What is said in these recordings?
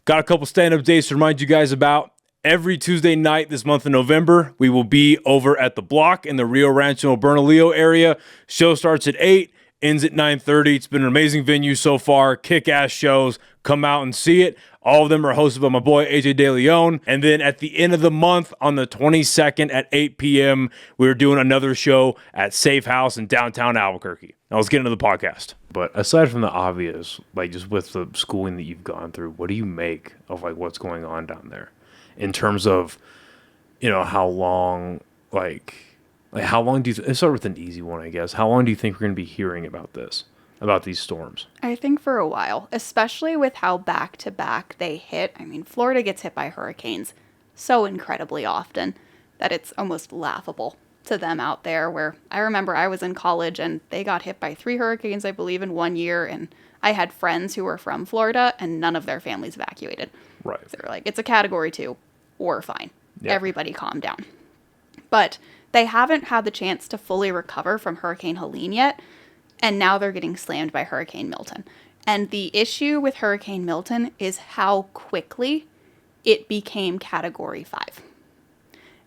Got a couple stand-up dates to remind you guys about. Every Tuesday night this month of November, we will be over at the Block in the Rio Rancho Bernalillo area. Show starts at 8, ends at 9:30. It's been an amazing venue so far. Kick-ass shows. Come out and see it. All of them are hosted by my boy, AJ De Leon. And then at the end of the month, on the 22nd at 8 p.m., we're doing another show at Safe House in downtown Albuquerque. Now let's get into the podcast. But aside from the obvious, like just with the schooling that you've gone through, what do you make of like what's going on down there? In terms of, you know, how long, like how long do you, let's start with an easy one, I guess. How long do you think we're going to be hearing about this, about these storms? I think for a while, especially with how back-to-back they hit. I mean, Florida gets hit by hurricanes so incredibly often that it's almost laughable to them out there, where I remember I was in college and they got hit by 3 hurricanes, I believe, in 1 year. And I had friends who were from Florida and none of their families evacuated. Right. So they're like, it's a category 2. We're fine. Yeah. Everybody calm down. But they haven't had the chance to fully recover from Hurricane Helene yet. And now they're getting slammed by Hurricane Milton. And the issue with Hurricane Milton is how quickly it became category 5.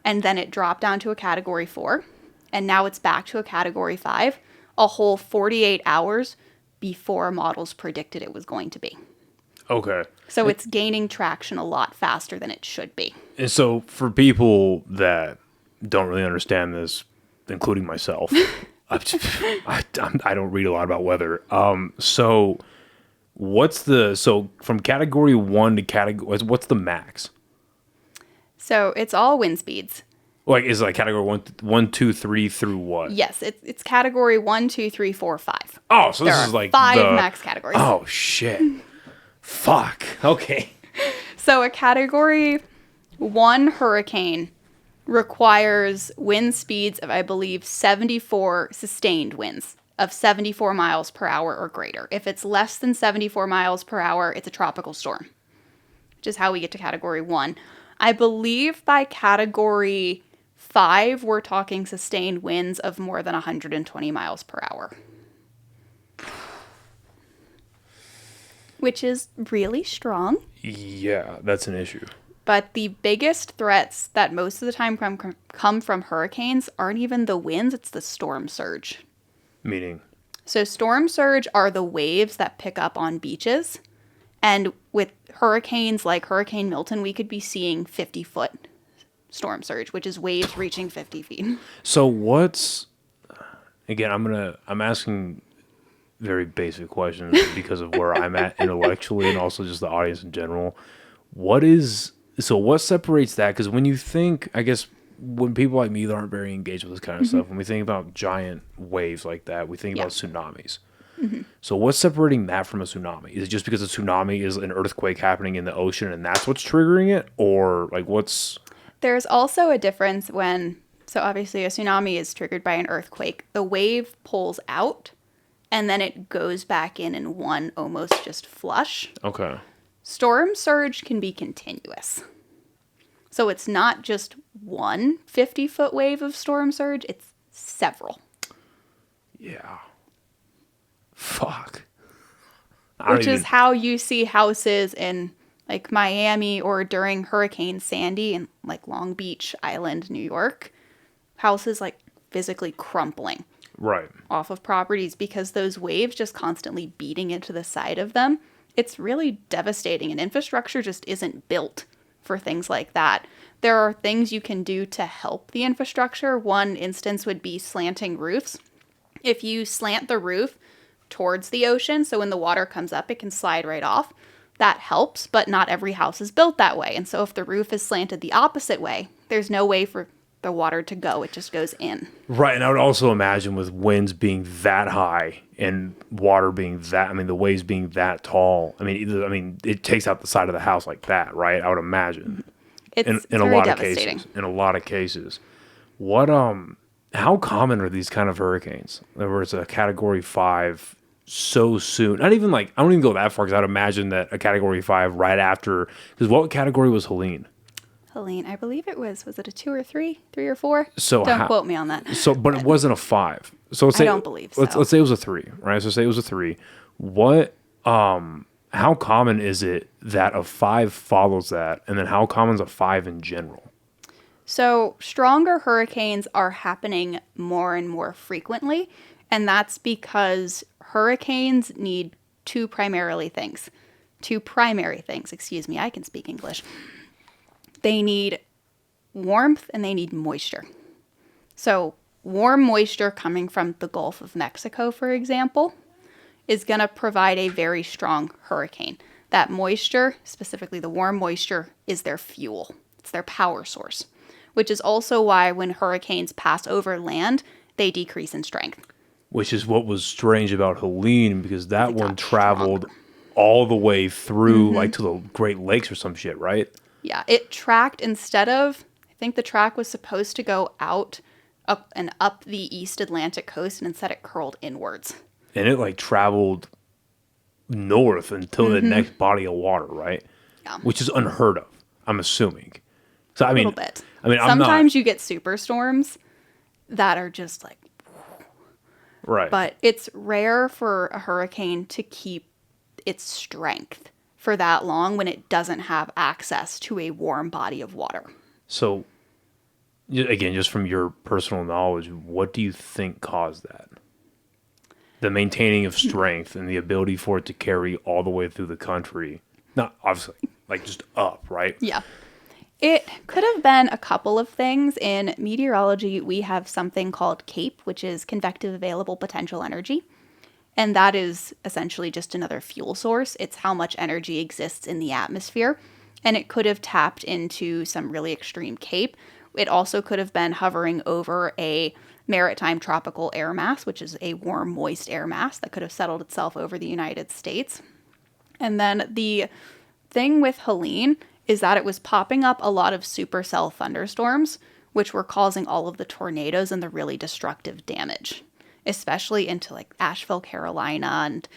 And then it dropped down to a category 4. And now it's back to a category 5, a whole 48 hours before models predicted it was going to be. Okay. So it's gaining traction a lot faster than it should be. And so for people that don't really understand this, including myself, I don't read a lot about weather. So from category 1 to category, what's the max? So it's all wind speeds. Like, is it like category 1, 2, 3 through what? Yes, it's category 1, 2, 3, 4, 5. Oh, so this is like 5 max categories. Oh, shit. Fuck. Okay. So a category 1 hurricane requires wind speeds of, I believe, 74 sustained winds of 74 miles per hour or greater. If it's less than 74 miles per hour, it's a tropical storm, which is how we get to category 1. I believe by category 5, we're talking sustained winds of more than 120 miles per hour. Which is really strong. Yeah, that's an issue. But the biggest threats that most of the time come from hurricanes aren't even the winds, it's the storm surge. Meaning? So storm surge are the waves that pick up on beaches. And with hurricanes like Hurricane Milton, we could be seeing 50-foot storm surge, which is waves reaching 50 feet. So what's, again, I'm asking very basic questions because of where I'm at intellectually and also just the audience in general. What separates that? Because when you think, I guess, when people like me that aren't very engaged with this kind of stuff, when we think about giant waves like that, we think about tsunamis. Mm-hmm. So what's separating that from a tsunami? Is it just because a tsunami is an earthquake happening in the ocean and that's what's triggering it? Or like what's... There's also a difference so obviously a tsunami is triggered by an earthquake. The wave pulls out and then it goes back in one almost just flush. Okay. Storm surge can be continuous. So it's not just one 50-foot wave of storm surge, it's several. Yeah. Fuck. Which is how you see houses in like Miami or during Hurricane Sandy in like Long Beach Island, New York. Houses like physically crumpling. Right. Off of properties because those waves just constantly beating into the side of them. It's really devastating, and infrastructure just isn't built for things like that. There are things you can do to help the infrastructure. One instance would be slanting roofs. If you slant the roof towards the ocean, so when the water comes up, it can slide right off. That helps, but not every house is built that way. And so if the roof is slanted the opposite way, there's no way for the water to go. It just goes in. Right, and I would also imagine with winds being that high and water being that, the waves being that tall, it takes out the side of the house like that, right? I would imagine. It's in very a lot devastating. of cases. In a lot of cases. How common are these kind of hurricanes? Where it's a category 5 so soon? Not even like, I don't even go that far because I'd imagine that a category 5 right after, because what category was Helene? Helene, I believe it was it a 2 or 3? 3 or 4? So don't quote me on that. So, but it wasn't a 5. So let's say, I don't believe so. Let's say it was a 3, right? So say it was a 3. What, How common is it that a 5 follows that? And then how common is a 5 in general? So stronger hurricanes are happening more and more frequently, and that's because hurricanes need two primary things, excuse me, I can speak English. They need warmth and they need moisture. So warm moisture coming from the Gulf of Mexico, for example, is going to provide a very strong hurricane. That moisture, specifically the warm moisture, is their fuel. It's their power source, which is also why when hurricanes pass over land, they decrease in strength. Which is what was strange about Helene, because that one traveled all the way through like to the Great Lakes or some shit, right? Yeah, it tracked instead of, I think the track was supposed to go out up the East Atlantic coast, and instead it curled inwards. And it like traveled north until the next body of water, right? Yeah. Which is unheard of, I'm assuming. So I mean, a little bit. I mean, sometimes you get superstorms that are just like, right. But it's rare for a hurricane to keep its strength for that long when it doesn't have access to a warm body of water. So, again, just from your personal knowledge, what do you think caused that? The maintaining of strength and the ability for it to carry all the way through the country. Not obviously, like just up, right? Yeah. It could have been a couple of things. In meteorology, we have something called CAPE, which is convective available potential energy. And that is essentially just another fuel source. It's how much energy exists in the atmosphere. And it could have tapped into some really extreme CAPE. It also could have been hovering over a maritime tropical air mass, which is a warm, moist air mass that could have settled itself over the United States. And then the thing with Helene is that it was popping up a lot of supercell thunderstorms, which were causing all of the tornadoes and the really destructive damage, especially into like Asheville, Carolina, and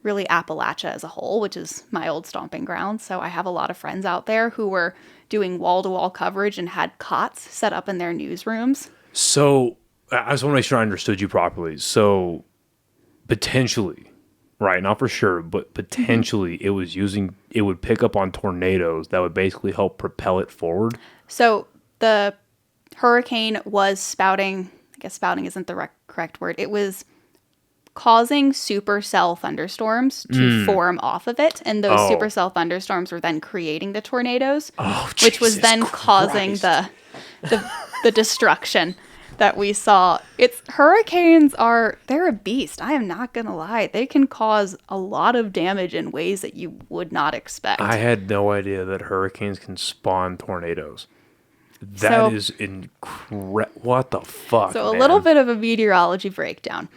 really Appalachia as a whole, which is my old stomping ground. So I have a lot of friends out there who were doing wall-to-wall coverage and had cots set up in their newsrooms. So I just want to make sure I understood you properly. So potentially, right, not for sure, but potentially it would pick up on tornadoes that would basically help propel it forward. So the hurricane was spouting, I guess spouting isn't the correct word. It was causing supercell thunderstorms to form off of it. And those supercell thunderstorms were then creating the tornadoes, which was then causing the destruction that we saw. Hurricanes they're a beast. I am not going to lie. They can cause a lot of damage in ways that you would not expect. I had no idea that hurricanes can spawn tornadoes. That is incredible. What the fuck, So a little bit of a meteorology breakdown.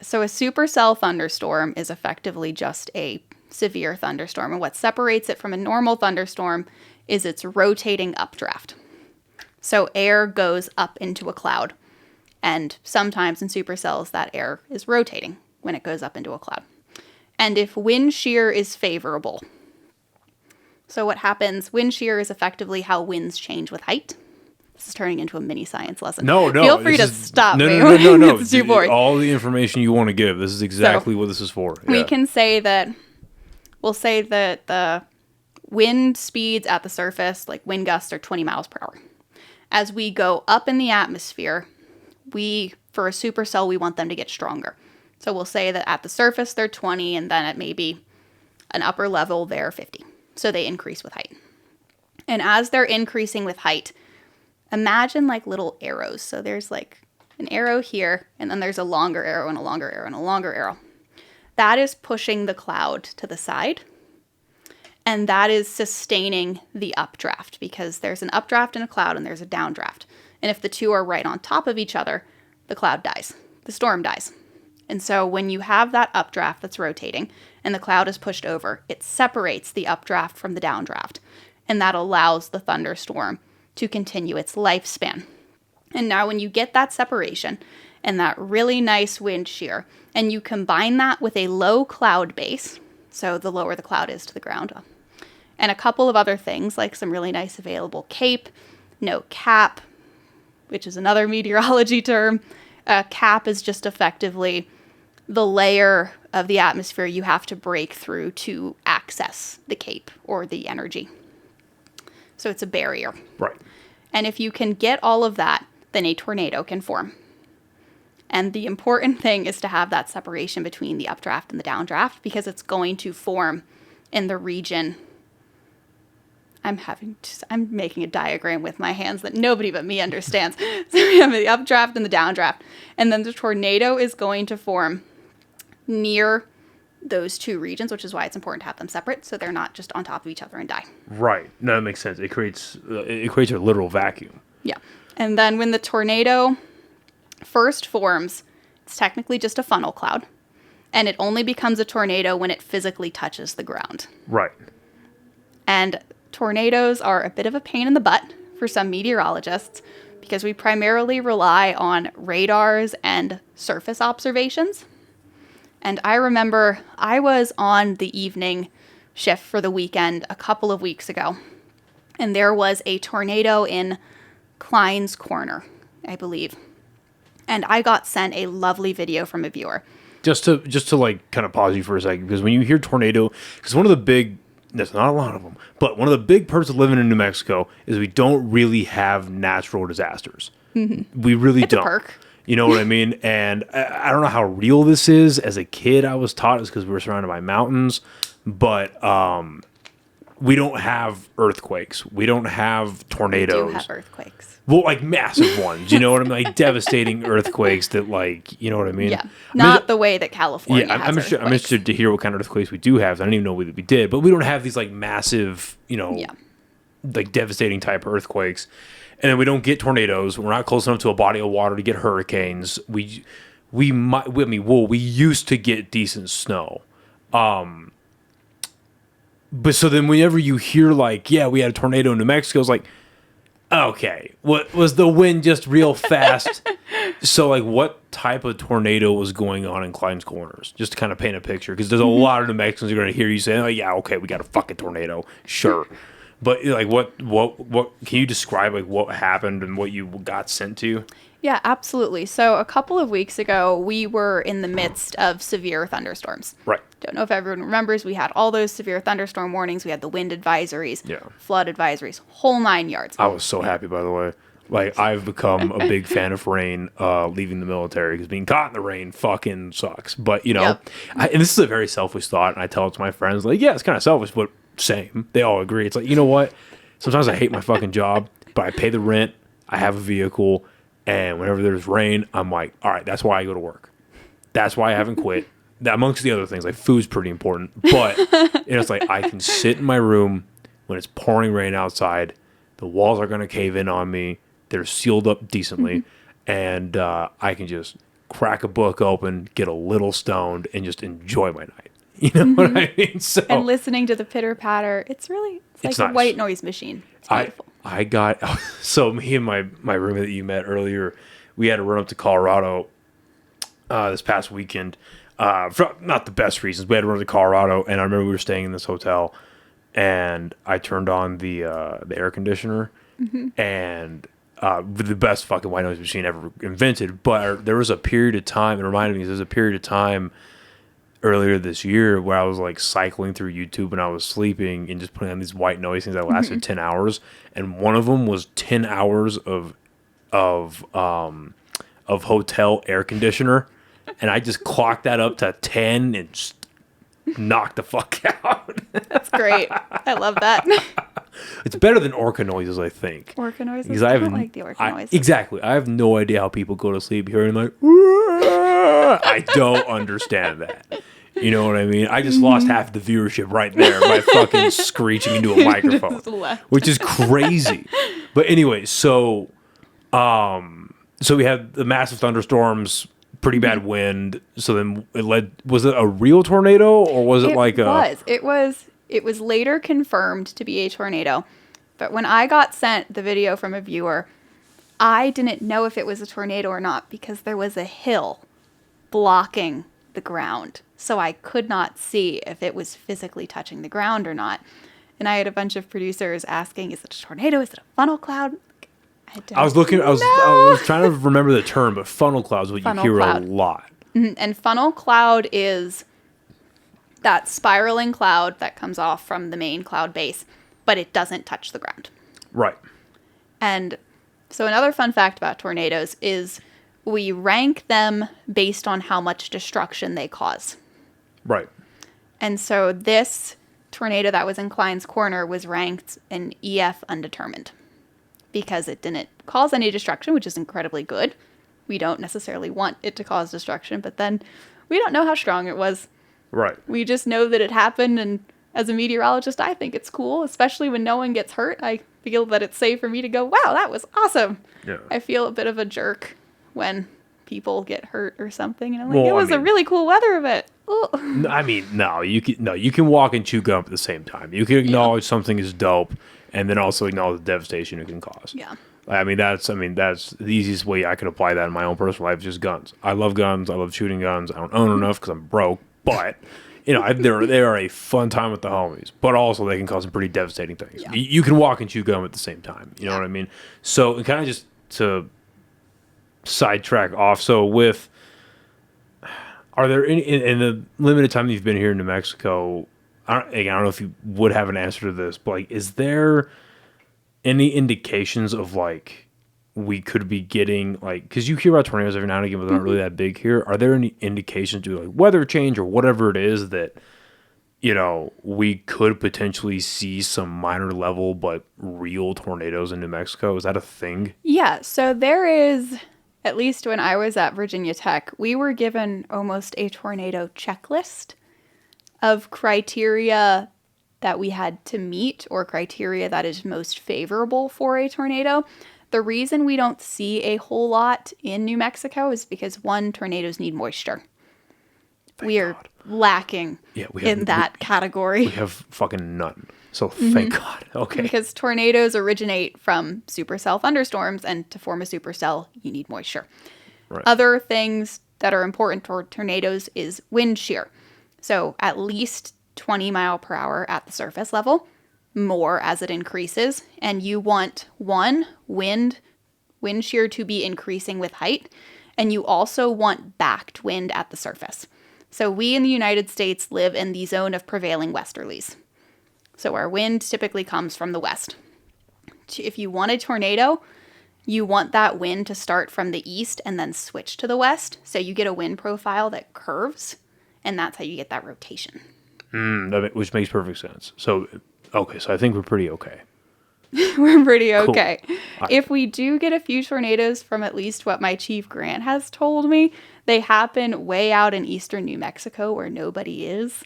So a supercell thunderstorm is effectively just a severe thunderstorm. And what separates it from a normal thunderstorm is its rotating updraft. So air goes up into a cloud. And sometimes in supercells, that air is rotating when it goes up into a cloud. And if wind shear is favorable, so what happens, wind shear is effectively how winds change with height. This is turning into a mini science lesson. No. Feel free to stop me. No. It's too boring. All the information you want to give. This is exactly what this is for. We can say that, we'll say that the wind speeds at the surface, like wind gusts, are 20 miles per hour. As we go up in the atmosphere, for a supercell, we want them to get stronger. So we'll say that at the surface, they're 20, and then at maybe an upper level, they're 50. So they increase with height. And as they're increasing with height, imagine like little arrows. So there's like an arrow here, and then there's a longer arrow and a longer arrow and a longer arrow. That is pushing the cloud to the side. And that is sustaining the updraft, because there's an updraft in a cloud and there's a downdraft. And if the two are right on top of each other, the cloud dies. The storm dies. And so when you have that updraft that's rotating and the cloud is pushed over, it separates the updraft from the downdraft. And that allows the thunderstorm to continue its lifespan. And now when you get that separation and that really nice wind shear, and you combine that with a low cloud base, so the lower the cloud is to the ground, and a couple of other things like some really nice available CAPE, no cap, which is another meteorology term. Cap is just effectively the layer of the atmosphere you have to break through to access the cape or the energy. So it's a barrier. Right. And if you can get all of that, then a tornado can form. And the important thing is to have that separation between the updraft and the downdraft, because it's going to form in the region. I'm making a diagram with my hands that nobody but me understands. So we have the updraft and the downdraft. And then the tornado is going to form near those two regions, which is why it's important to have them separate so they're not just on top of each other and die. Right. No, that makes sense. It creates a literal vacuum. Yeah. And then when the tornado first forms, it's technically just a funnel cloud. And it only becomes a tornado when it physically touches the ground. Right. And tornadoes are a bit of a pain in the butt for some meteorologists because we primarily rely on radars and surface observations. And I remember I was on the evening shift for the weekend a couple of weeks ago, and there was a tornado in Klein's Corner, I believe. And I got sent a lovely video from a viewer. Just to like kind of pause you for a second, because when you hear tornado, because one of the big, there's not a lot of them, but one of the big perks of living in New Mexico is we don't really have natural disasters. Mm-hmm. We really don't. It's a perk. You know what I mean? And I don't know how real this is. As a kid, I was taught it's because we were surrounded by mountains, but we don't have earthquakes. We don't have tornadoes. We do have earthquakes. Well, like massive ones, you know what I mean? Like devastating earthquakes that, like, you know what I mean? Yeah, not the way that California has I'm interested to hear what kind of earthquakes we do have. I don't even know what we did, but we don't have these like massive, like devastating type of earthquakes. And then we don't get tornadoes. We're not close enough to a body of water to get hurricanes. We used to get decent snow. But so then whenever you hear like, yeah, we had a tornado in New Mexico, it's like, okay, what was the wind just real fast? So like what type of tornado was going on in Klein's Corners? Just to kind of paint a picture, because there's a lot of New Mexicans who are going to hear you say, oh yeah, okay, we got a fucking tornado. Sure. But like what can you describe like what happened and what you got sent to? Yeah, absolutely. So a couple of weeks ago, we were in the midst of severe thunderstorms. Right. Don't know if everyone remembers, we had all those severe thunderstorm warnings. We had the wind advisories, flood advisories, whole 9 yards. I was so happy, by the way. Like, I've become a big fan of rain leaving the military, because being caught in the rain fucking sucks. But, and this is a very selfish thought, and I tell it to my friends, like, yeah, it's kind of selfish, but same. They all agree. It's like, you know what? Sometimes I hate my fucking job, but I pay the rent, I have a vehicle, and whenever there's rain, I'm like, all right, that's why I go to work. That's why I haven't quit. That, amongst the other things, like food's pretty important, but it's like I can sit in my room when it's pouring rain outside. The walls are going to cave in on me. They're sealed up decently, and I can just crack a book open, get a little stoned, and just enjoy my night. You know what I mean? So, and listening to the pitter patter, it's like nice. a white noise machine. It's beautiful. I got, so me and my roommate that you met earlier, we had to run up to Colorado this past weekend. For not the best reasons. We had to run to Colorado, and I remember we were staying in this hotel, and I turned on the air conditioner, and the best fucking white noise machine ever invented. But there was a period of time, it reminded me, there was a period of time earlier this year where I was like cycling through YouTube and I was sleeping and just putting on these white noise things that lasted 10 hours, and one of them was 10 hours of hotel air conditioner. And I just clocked that up to 10 and just knocked the fuck out. That's great. I love that. It's better than orca noises, I think. Orca noises? Because I don't like the orca noises. Exactly. I have no idea how people go to sleep hearing like, I don't understand that. You know what I mean? I just lost half the viewership right there by fucking screeching into a microphone, which is crazy. But anyway, so we had the massive thunderstorms, pretty bad wind. So then was it a real tornado, or was it like a... It was later confirmed to be a tornado. But when I got sent the video from a viewer, I didn't know if it was a tornado or not, because there was a hill blocking the ground. So I could not see if it was physically touching the ground or not. And I had a bunch of producers asking, is it a tornado? Is it a funnel cloud? I was trying to remember the term, but funnel cloud is what you hear a lot. And funnel cloud is that spiraling cloud that comes off from the main cloud base, but it doesn't touch the ground. Right. And so another fun fact about tornadoes is we rank them based on how much destruction they cause. Right. And so this tornado that was in Klein's Corner was ranked an EF undetermined because it didn't cause any destruction, which is incredibly good. We don't necessarily want it to cause destruction, but then we don't know how strong it was. Right. We just know that it happened, and as a meteorologist, I think it's cool, especially when no one gets hurt. I feel that it's safe for me to go, wow, that was awesome. Yeah. I feel a bit of a jerk when people get hurt or something, and I'm like, it was a really cool weather event. Ooh. I mean, you can walk and chew gum at the same time. You can acknowledge something is dope, and then also acknowledge the devastation it can cause. Yeah. I mean, that's the easiest way I could apply that in my own personal life, just guns. I love guns. I love shooting guns. I don't own enough because I'm broke, but they are a fun time with the homies. But also, they can cause some pretty devastating things. Yeah. You can walk and chew gum at the same time. You know what I mean? So, kind of just to sidetrack off. So, are there any in the limited time that you've been here in New Mexico? I don't know if you would have an answer to this, but like, is there any indications of like we could be getting like, because you hear about tornadoes every now and again, but they're not really that big here. Are there any indications to like weather change or whatever it is that, we could potentially see some minor level but real tornadoes in New Mexico? Is that a thing? Yeah, so there is, at least when I was at Virginia Tech, we were given almost a tornado checklist of criteria that we had to meet, or criteria that is most favorable for a tornado. The reason we don't see a whole lot in New Mexico is because, one, tornadoes need moisture. We are lacking in that category. We have fucking none. So thank God. Okay. Because tornadoes originate from supercell thunderstorms, and to form a supercell, you need moisture. Right. Other things that are important for tornadoes is wind shear. So at least 20 mile per hour at the surface level, more as it increases. And you want, one, wind shear to be increasing with height. And you also want backed wind at the surface. So we in the United States live in the zone of prevailing westerlies. So our wind typically comes from the west. If you want a tornado, you want that wind to start from the east and then switch to the west. So you get a wind profile that curves, and that's how you get that rotation. Which makes perfect sense. So, okay, so I think we're pretty okay. We're pretty okay. Cool. If we do get a few tornadoes, from at least what my chief Grant has told me, they happen way out in eastern New Mexico where nobody is.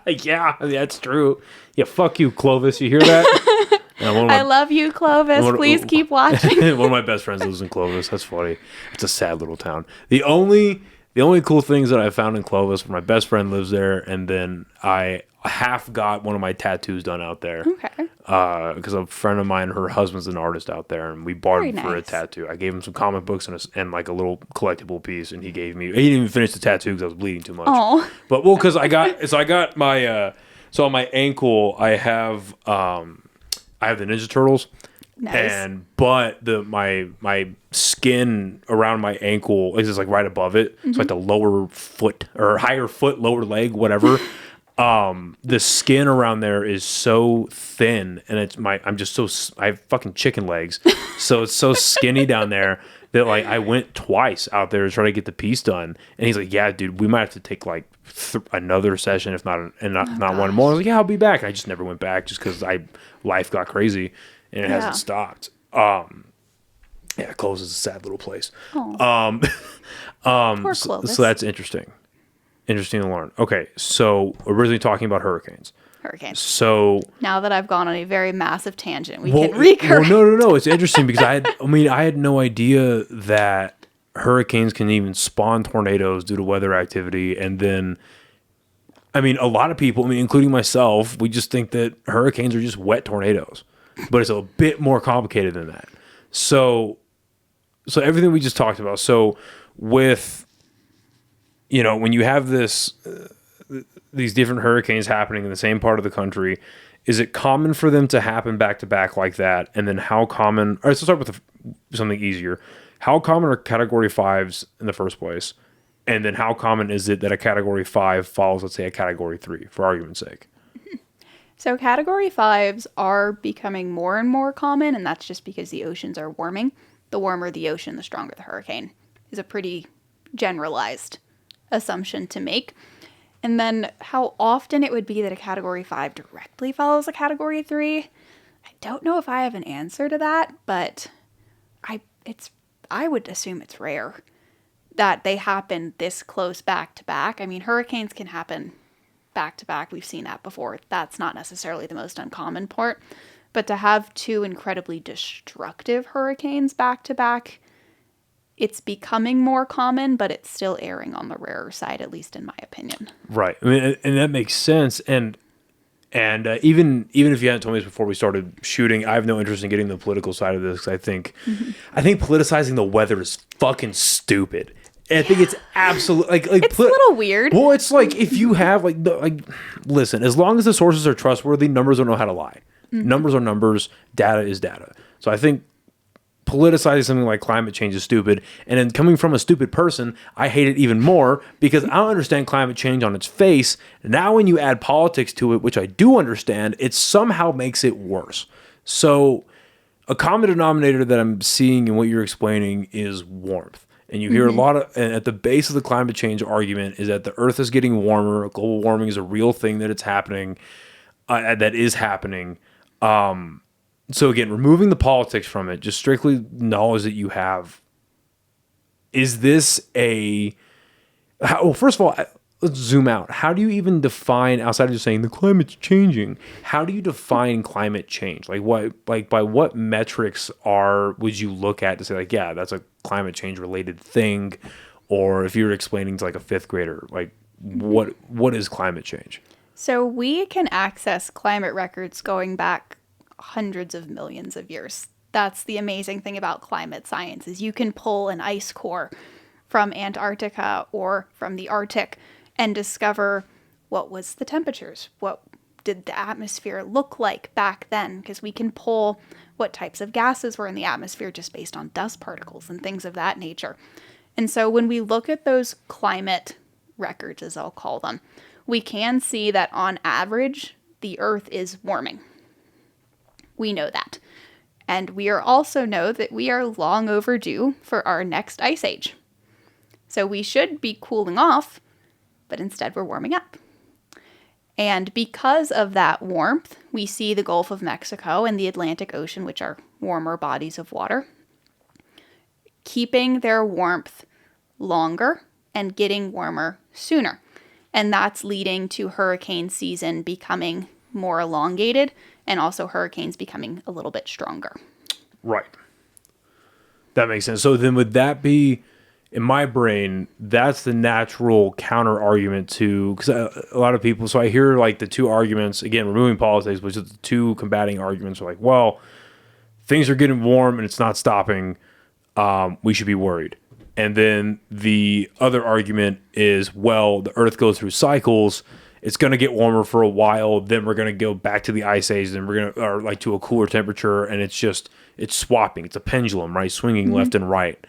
Yeah, that's true. Yeah, fuck you, Clovis. You hear that? I love you, Clovis. Please keep watching. One of my best friends lives in Clovis. That's funny. It's a sad little town. The only cool things that I found in Clovis, my best friend lives there, and then I half got one of my tattoos done out there. Okay. Because a friend of mine, her husband's an artist out there, and we bartered for a tattoo. I gave him some comic books and like a little collectible piece, and he didn't even finish the tattoo because I was bleeding too much. Oh. But because I got my so on my ankle I have the Ninja Turtles. Nice. But my skin around my ankle is just like right above it. It's like the lower foot or higher foot, lower leg, whatever. The skin around there is so thin, and I have fucking chicken legs, so it's so skinny down there that like I went twice out there to try to get the piece done, and he's like, "Yeah, dude, we might have to take like another session, if not one more." I was like, "Yeah, I'll be back." And I just never went back just because life got crazy and it hasn't stopped. Yeah, Clovis is a sad little place. Poor Clovis. So that's interesting. Interesting to learn. Okay, so originally talking about hurricanes. So now that I've gone on a very massive tangent, we can recur. Well, no. It's interesting because I had no idea that hurricanes can even spawn tornadoes due to weather activity. And then, a lot of people, including myself, we just think that hurricanes are just wet tornadoes, but it's a bit more complicated than that. So everything we just talked about. So with, when you have these different hurricanes happening in the same part of the country, is it common for them to happen back to back like that? And then how common? All right, so let's start with something easier. How common are Category 5s in the first place? And then how common is it that a category 5 follows, let's say, a category 3, for argument's sake? So category 5s are becoming more and more common, and that's just because the oceans are warming. The warmer the ocean, the stronger the hurricane, is a pretty generalized assumption to make. And then how often it would be that a category 5 directly follows a category 3, I don't know if I have an answer to that, but I would assume it's rare that they happen this close back to back. I mean, hurricanes can happen back to back. We've seen that before. That's not necessarily the most uncommon part. But to have two incredibly destructive hurricanes back to back, it's becoming more common, but it's still erring on the rarer side, at least in my opinion. Right. I mean, and that makes sense. And even if you hadn't told me this before we started shooting, I have no interest in getting the political side of this. I think politicizing the weather is fucking stupid. I think it's absolutely it's a little weird. Well, it's like if you have listen, as long as the sources are trustworthy, numbers don't know how to lie. Numbers are numbers, data is data. So I think politicizing something like climate change is stupid. And then coming from a stupid person, I hate it even more because I don't understand climate change on its face. Now when you add politics to it, which I do understand, it somehow makes it worse. So a common denominator that I'm seeing in what you're explaining is warmth. And you hear a lot of, and at the base of the climate change argument is that the earth is getting warmer. Global warming is a real thing that it's happening, that is happening. So again, removing the politics from it, just strictly knowledge that you have. Is this well, first of all, let's zoom out. How do you even define, outside of just saying the climate's changing, how do you define climate change? By what metrics would you look at to say yeah, that's a climate change related thing? Or if you're explaining to a fifth grader, what is climate change? So we can access climate records going back hundreds of millions of years. That's the amazing thing about climate science is you can pull an ice core from Antarctica or from the Arctic and discover what was the temperatures, what did the atmosphere look like back then, because we can pull what types of gases were in the atmosphere just based on dust particles and things of that nature. And so when we look at those climate records, as I'll call them, we can see that on average, the Earth is warming. We know that. And we also know that we are long overdue for our next ice age. So we should be cooling off, but instead we're warming up. And because of that warmth, we see the Gulf of Mexico and the Atlantic Ocean, which are warmer bodies of water, keeping their warmth longer and getting warmer sooner. And that's leading to hurricane season becoming more elongated and also hurricanes becoming a little bit stronger. Right. That makes sense. So then would that be, in my brain, that's the natural counter argument to, because a lot of people, so I hear the two arguments, again, removing politics, which is the two combating arguments are well, things are getting warm and it's not stopping. We should be worried. And then the other argument is, well, the earth goes through cycles. It's going to get warmer for a while. Then we're going to go back to the ice age. Then we're going to, to a cooler temperature. And it's swapping. It's a pendulum, right? Swinging left and right.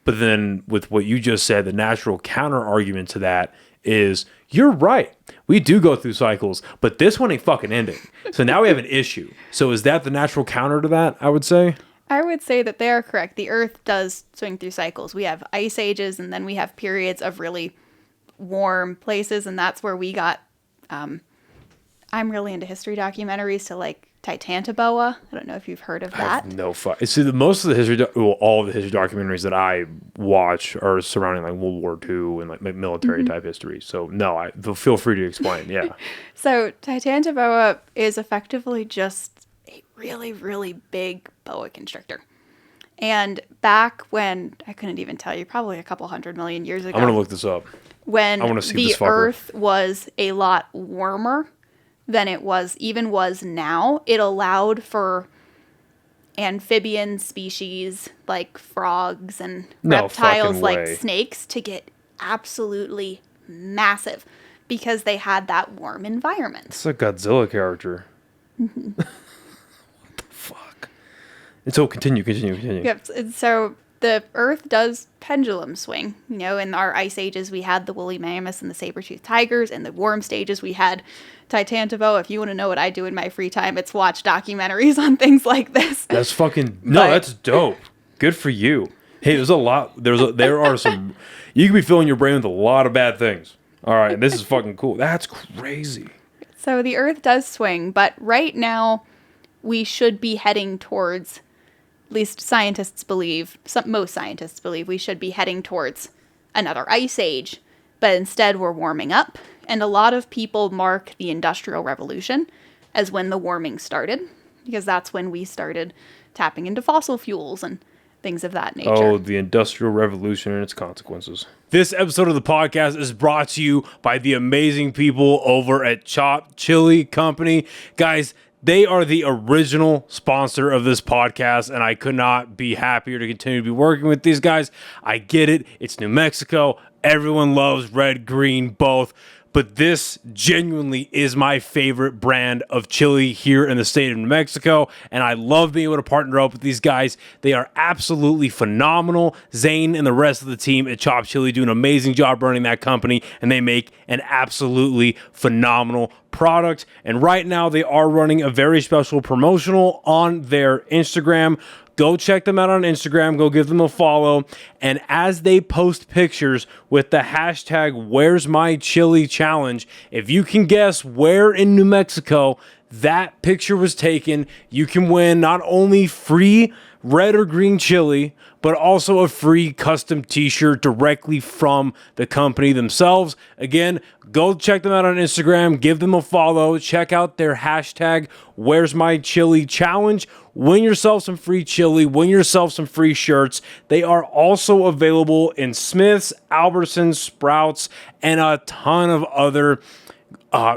But then with what you just said, the natural counter argument to that is, you're right. We do go through cycles, but this one ain't fucking ending. So now we have an issue. So is that the natural counter to that, I would say? I would say that they are correct. The Earth does swing through cycles. We have ice ages, and then we have periods of really warm places, and that's where we got, I'm really into history documentaries, so Titanoboa. I don't know if you've heard of that. I have no fuck. See, most of the history, all of the history documentaries that I watch are surrounding World War II and military type history. So no, feel free to explain. Yeah. So Titanoboa is effectively just a really, really big boa constrictor. And back when, I couldn't even tell you, probably a couple 100 million years ago. I'm going to look this up. When the Earth was a lot warmer than it was now, it allowed for amphibian species like frogs and reptiles like snakes to get absolutely massive because they had that warm environment. It's a Godzilla character. What the fuck? And so continue. Yep. And so the Earth does pendulum swing. You know, in our ice ages, we had the woolly mammoths and the saber-toothed tigers. In the warm stages, we had Titanovo. If you want to know what I do in my free time, it's watch documentaries on things like this. That's that's dope. Good for you. Hey, there's a lot. There are some. You could be filling your brain with a lot of bad things. All right, this is fucking cool. That's crazy. So the Earth does swing, but right now we should be heading towards, at least scientists believe, most scientists believe we should be heading towards another ice age. But instead we're warming up, and a lot of people mark the Industrial Revolution as when the warming started, because that's when we started tapping into fossil fuels and things of that nature. Oh, the Industrial Revolution and its consequences. This episode of the podcast is brought to you by the amazing people over at Chop Chili Company. Guys, they are the original sponsor of this podcast, and I could not be happier to continue to be working with these guys. I get it. It's New Mexico. Everyone loves red, green, both. But this genuinely is my favorite brand of chili here in the state of New Mexico, and I love being able to partner up with these guys. They are absolutely phenomenal. Zane and the rest of the team at Chop Chili do an amazing job running that company, and they make an absolutely phenomenal product. And right now, they are running a very special promotional on their Instagram. Go check them out on Instagram. Go give them a follow. And as they post pictures with the hashtag Where's My Chili Challenge, if you can guess where in New Mexico that picture was taken, you can win not only free red or green chili, but also a free custom t-shirt directly from the company themselves. Again, go check them out on Instagram, give them a follow, check out their hashtag Where's My Chili Challenge. Win yourself some free chili, win yourself some free shirts. They are also available in Smith's, Albertsons, Sprouts, and a ton of other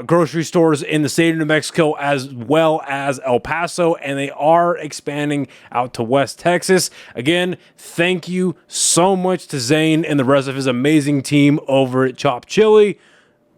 grocery stores in the state of New Mexico, as well as El Paso, and they are expanding out to West Texas. Again, thank you so much to Zane and the rest of his amazing team over at Chop Chili.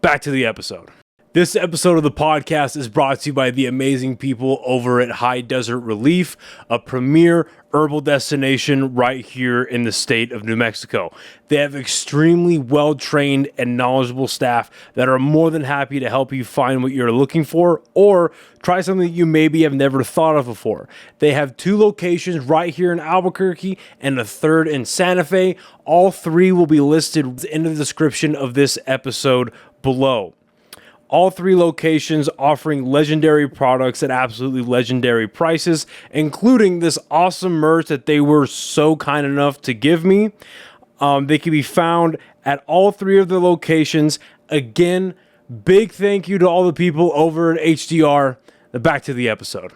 Back to the episode. This episode of the podcast is brought to you by the amazing people over at High Desert Relief, a premier herbal destination right here in the state of New Mexico. They have extremely well-trained and knowledgeable staff that are more than happy to help you find what you're looking for or try something that you maybe have never thought of before. They have 2 locations right here in Albuquerque and a 3rd in Santa Fe. All 3 will be listed in the description of this episode below. All 3 locations offering legendary products at absolutely legendary prices, including this awesome merch that they were so kind enough to give me. They can be found at all 3 of the locations. Again, big thank you to all the people over at HDR. Back to the episode.